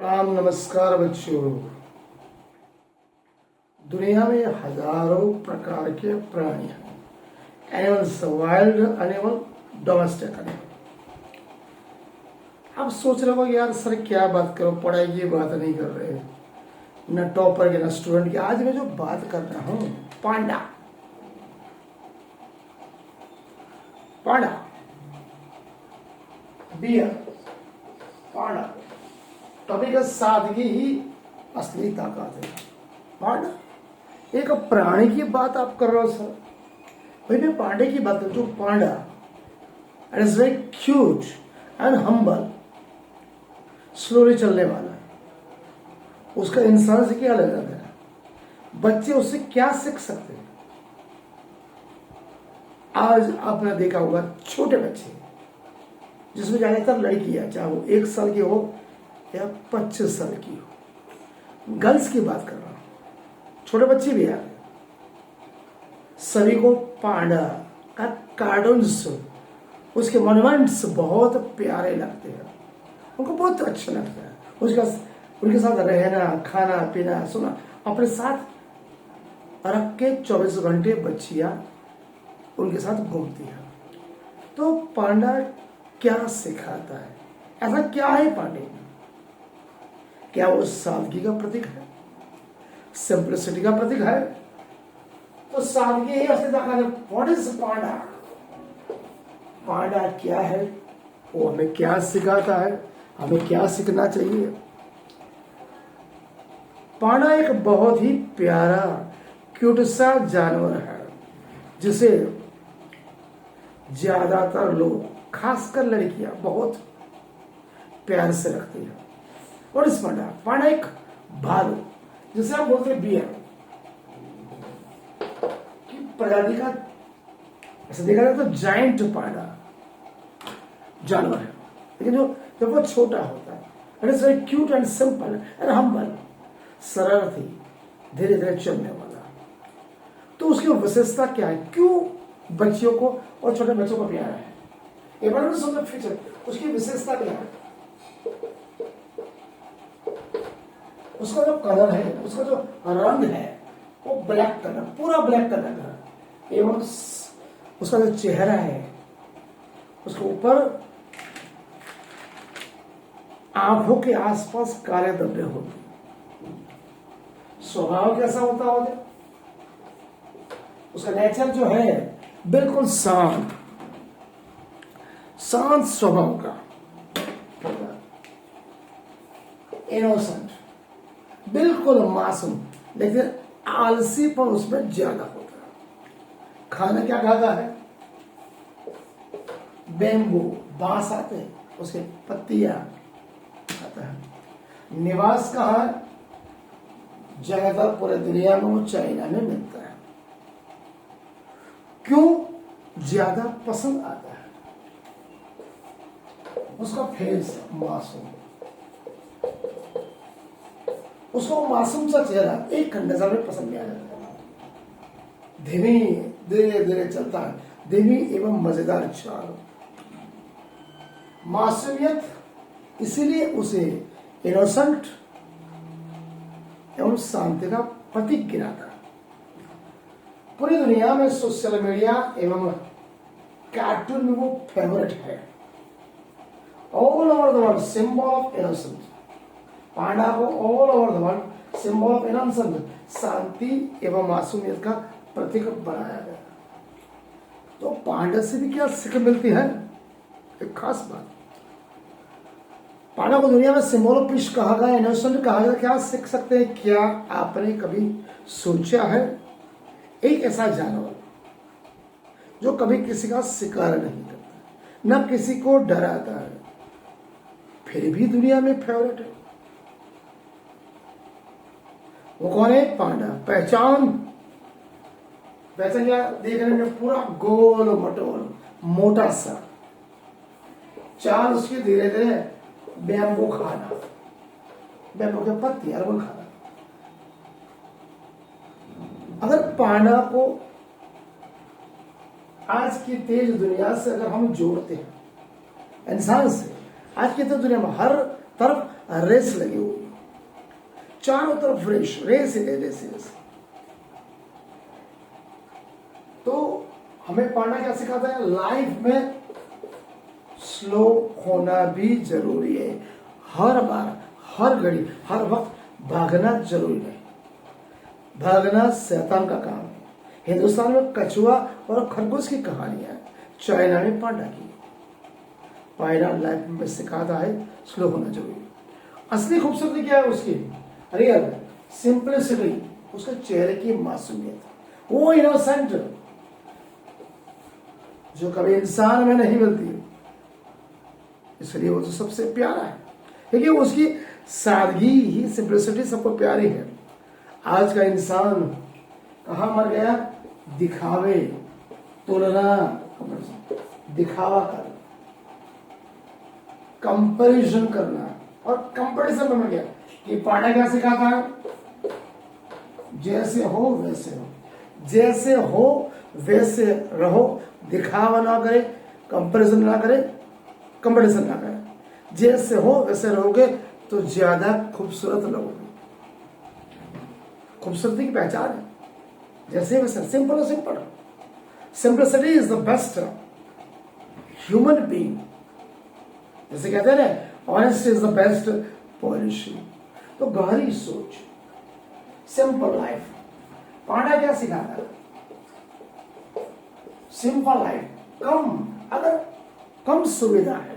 प्रणाम नमस्कार बच्चों। दुनिया में हजारों प्रकार के प्राणी हैं। Animals, wild animal, domestic animal. आप सोच रहे हो यार सर क्या बात करो, पढ़ाई की बात नहीं कर रहे, न टॉपर के न स्टूडेंट की। आज मैं जो बात कर रहा हूं पांडा। पांडा, बियर, पांडा। टॉपिक सादगी ही असली ताकत है। पांडा एक प्राणी की बात आप कर रहे हो सर। भाई मैं पांडे की बात कर रहा हूं। Panda it is very cute and humble, slowly चलने वाला है। उसका इंसान से क्या लगा है? बच्चे उससे क्या सीख सकते हैं? आज आपने देखा होगा छोटे बच्चे, जिसमें ज्यादातर लड़कियां, चाहे वो 1 साल की हो या 25 साल की हो, गर्ल्स की बात कर रहा हूं, छोटे बच्चे भी आ गए। सभी को पांडा का कार्टून्स, उसके मॉन्यूमेंट्स बहुत प्यारे लगते हैं, उनको बहुत अच्छा लगता है। उसका उनके साथ रहना, खाना पीना, सोना, अपने साथ रख के 24 घंटे बच्चियां उनके साथ घूमती है। तो पांडा क्या सिखाता है? ऐसा क्या है पांडे में? क्या वो सादगी का प्रतीक है, सिंपलिसिटी का प्रतीक है? तो सादगी ही असली ताकत है। व्हाट इज पांडा? पांडा क्या है, वो हमें क्या सिखाता है, हमें क्या सीखना चाहिए? पांडा एक बहुत ही प्यारा क्यूट सा जानवर है, जिसे ज्यादातर लोग, खासकर लड़कियां, बहुत प्यार से रखती है। और इस पांडा एक भालू, जिसे हम बोलते हैं बियर की प्रजाति का, ऐसे देखा जाए तो जाइंट पांडा जानवर है। लेकिन जब वो छोटा होता है, it is very cute and simple and humble, सरल थी, धीरे धीरे चलने वाला। तो उसकी विशेषता क्या है? क्यों बच्चियों को और छोटे बच्चों को प्यारा है? एक बार समझो फीचर, उसकी विशेषता क्या है? उसका जो कलर है, उसका जो रंग है, वो ब्लैक कलर, पूरा ब्लैक कलर का। एवं उसका जो चेहरा है, उसके ऊपर आंखों के आसपास काले धब्बे होते। स्वभाव कैसा होता होगा? उसका नेचर जो है बिल्कुल शांत, शांत स्वभाव का, इनोसेंट, बिल्कुल मासूम, लेकिन आलसी पर उसमें ज्यादा होता है। खाना क्या खाता है? बेम्बू, बांस आते हैं, उसके पत्तियां खाता है। निवास कहाँ है? ज्यादातर पूरे दुनिया में वो चाइना में मिलता है। क्यों ज्यादा पसंद आता है? उसका फेस मासूम, उसको मासूम सा चेहरा एक नजर में पसंद नहीं आ जाता है। धीमी, धीरे धीरे चलता है, धीमी एवं मजेदार चाल, मासूमियत, इसीलिए उसे इनोसेंट एवं शांति का प्रतीक गिनाता है। पूरी दुनिया में सोशल मीडिया एवं कार्टून में वो फेवरेट है। All over the world symbol of innocence. Panda को all over the world symbol of innocence, शांति एवं मासूमियत का प्रतीक बनाया गया। तो पांडा से भी क्या सीख मिलती है? एक खास बात, पांडा को दुनिया में सिंबल ऑफ पीस कहा गया, इनोसेंट कहा गया। क्या सीख सकते हैं? क्या आपने कभी सोचा है? एक ऐसा जानवर जो कभी किसी का शिकार नहीं करता, न किसी को डराता है, फिर भी दुनिया में फेवरेट है। वो कौन है? पांडा। पहचान क्या? देखने में पूरा गोल मटोल, मोटा सा, चाल उसकी धीरे धीरे बैम्बू खाना, बैम्बू के पत्ती अरबल खाना। अगर पांडा को आज की तेज दुनिया से अगर हम जोड़ते हैं, इंसान से, आज की तेज दुनिया में हर तरफ रेस लगी हुई, चारों तरफ रेस रेस ही रेस ही रेस। तो हमें पांडा क्या सिखाता है, लाइफ में स्लो होना भी जरूरी है। हर बार, हर घड़ी, हर वक्त भागना जरूरी नहीं। भागना शैतान का काम है। हिंदुस्तान में कछुआ और खरगोश की कहानी है, चाइना में पांडा की। पांडा लाइफ में सिखाता है स्लो होना जरूरी। असली खूबसूरती क्या है उसकी, रियल सिंपलिसिटी, उसके चेहरे की मासूमियत, वो इनोसेंट जो कभी इंसान में नहीं मिलती, इसलिए वो तो सबसे प्यारा है, क्योंकि उसकी सादगी ही, सिंपलिसिटी सबको प्यारी है। आज का इंसान कहाँ मर गया, दिखावे, तुलना, दिखावा कर, कंपैरिजन करना, और कंपटीशन में मर गया। ये पांडा क्या सिखाता है, जैसे हो वैसे हो, जैसे हो वैसे रहो, दिखावा ना करे, कंपैरिजन ना करे, कंपटीशन ना करे। जैसे हो वैसे रहोगे तो ज्यादा खूबसूरत लगोगे। खूबसूरती की पहचान है जैसे वैसे, सिंपल और simple. Simplicity is the best human being. जैसे कहते हैं ना, honesty is the best policy. तो गहरी सोच, सिंपल लाइफ। पांडा क्या सिखाता है, सिंपल लाइफ, अगर कम सुविधा है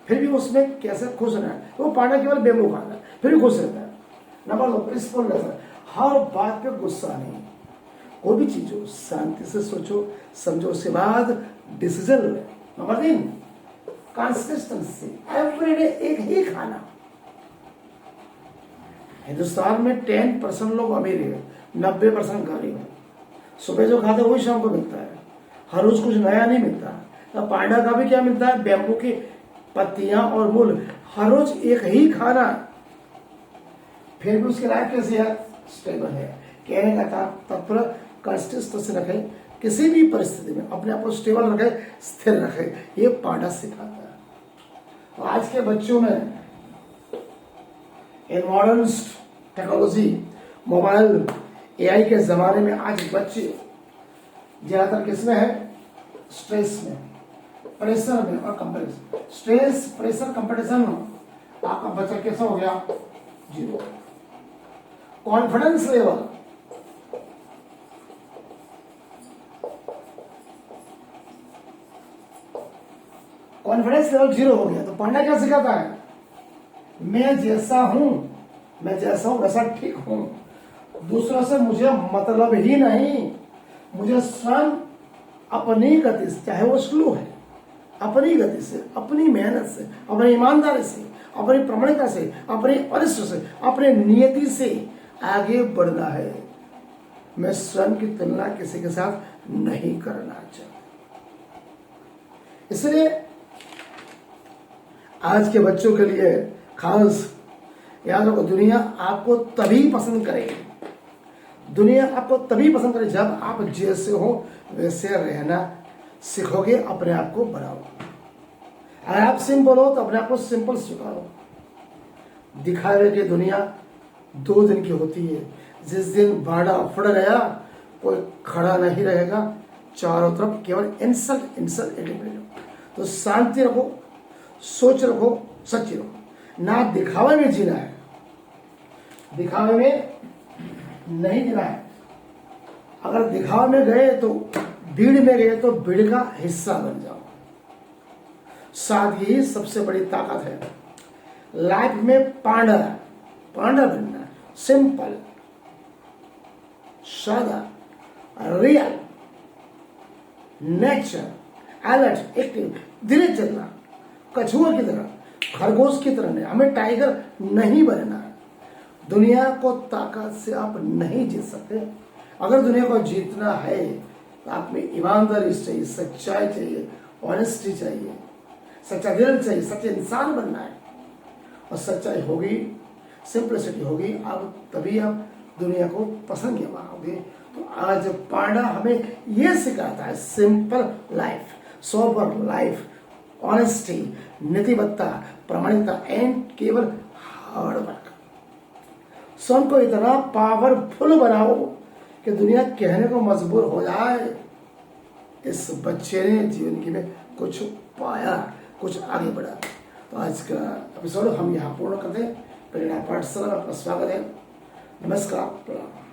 फिर भी उसमें कैसे खुश रहना है। वो पांडा केवल बेमू खाता है फिर भी खुश रहता है। नंबर 2, पीसफुलनेस, हर बात पे गुस्सा नहीं। कोई भी चीज हो शांति से सोचो समझो, उसके बाद डिसीजन लो। नंबर 3, कंसिस्टेंसी, एवरीडे एक ही खाना। हिंदुस्तान में 10% लोग अमीर है, 90% गरीब है। सुबह जो खाते वही शाम को मिलता है, हर रोज कुछ नया नहीं मिलता। तो पांडा का भी क्या मिलता है, बैम्बू की पत्तियां और मूल, हर रोज एक ही खाना, फिर भी उसकी लाइफ कैसी है, स्टेबल है। कहने का तात्पर्य कंसिस्टेंसी रखे, किसी भी परिस्थिति में अपने आप को स्टेबल रखे, स्थिर रखे, ये पांडा सिखाता है। तो आज के बच्चों में in modern technology, mobile, AI के जमाने में आज बच्चे ज्यादातर किसमें है, स्ट्रेस में, प्रेशर में और कंपटीशन। स्ट्रेस, प्रेशर, कंपटीशन, आपका बच्चा कैसा हो गया, 0। कॉन्फिडेंस लेवल, कॉन्फिडेंस लेवल 0 हो गया। तो पांडा क्या सिखाता है, मैं जैसा हूं वैसा ठीक हूं, दूसरों से मुझे मतलब ही नहीं, मुझे स्वयं अपनी गति से, चाहे वो स्लो है, अपनी गति से, अपनी मेहनत से, अपनी ईमानदारी से, अपनी प्रमाणिकता से, अपने परिश्रम से, अपने नियति से आगे बढ़ना है। मैं स्वयं की तुलना किसी के साथ नहीं करना चाहता। इसलिए आज के बच्चों के लिए खास याद रखो, दुनिया आपको तभी पसंद करेगी, दुनिया आपको तभी पसंद करेगी जब आप जैसे हो वैसे रहना सीखोगे, अपने आप को बढ़ाओ। अगर आप सिंपल हो तो अपने आप को सिंपल स्वीकारो। दिखावे की दुनिया 2 दिन की होती है, जिस दिन भाड़ा फट गया कोई खड़ा नहीं रहेगा, चारों तरफ केवल इंसल्ट इंसल्ट इंडिपेंडेंट। तो शांति रखो, सोच रखो, सच्ची रखो। ना दिखावे में जीना है, दिखावे में नहीं जीना है। अगर दिखावे में गए तो भीड़ में गए तो भीड़ का हिस्सा बन जाओ। सादगी ही सबसे बड़ी ताकत है। लाइफ में पांडा बनना, सिंपल, सादा, रियल, नेचर, अलर्ट, एक्टिव, धीरे चलना, कछुआ की तरह, खरगोश की तरह नहीं। हमें टाइगर नहीं बनना है। दुनिया को ताकत से आप नहीं जीत सकते। अगर दुनिया को जीतना है तो आप में ईमानदारी चाहिए, सच्चाई चाहिए, ऑनेस्टी चाहिए, सच्चा दिल चाहिए, सच्चे इंसान बनना है। और सच्चाई होगी, सिंपलिसिटी होगी, आप तभी आप दुनिया को पसंद पाओगे। तो आज पांडा हमें यह सिखाता है, simple life, sober life, honesty, नीतिवत्ता, प्रामाणिकता एंड केवल हार्ड वर्क। स्वयं को इतना पावरफुल बनाओ कि दुनिया कहने को मजबूर हो जाए इस बच्चे ने जीवन की में कुछ पाया, कुछ आगे बढ़ा। तो आज का एपिसोड हम यहाँ पूर्ण करते हैं। प्रेरणा पाठशाला में आपका स्वागत है। नमस्कार, प्रणाम।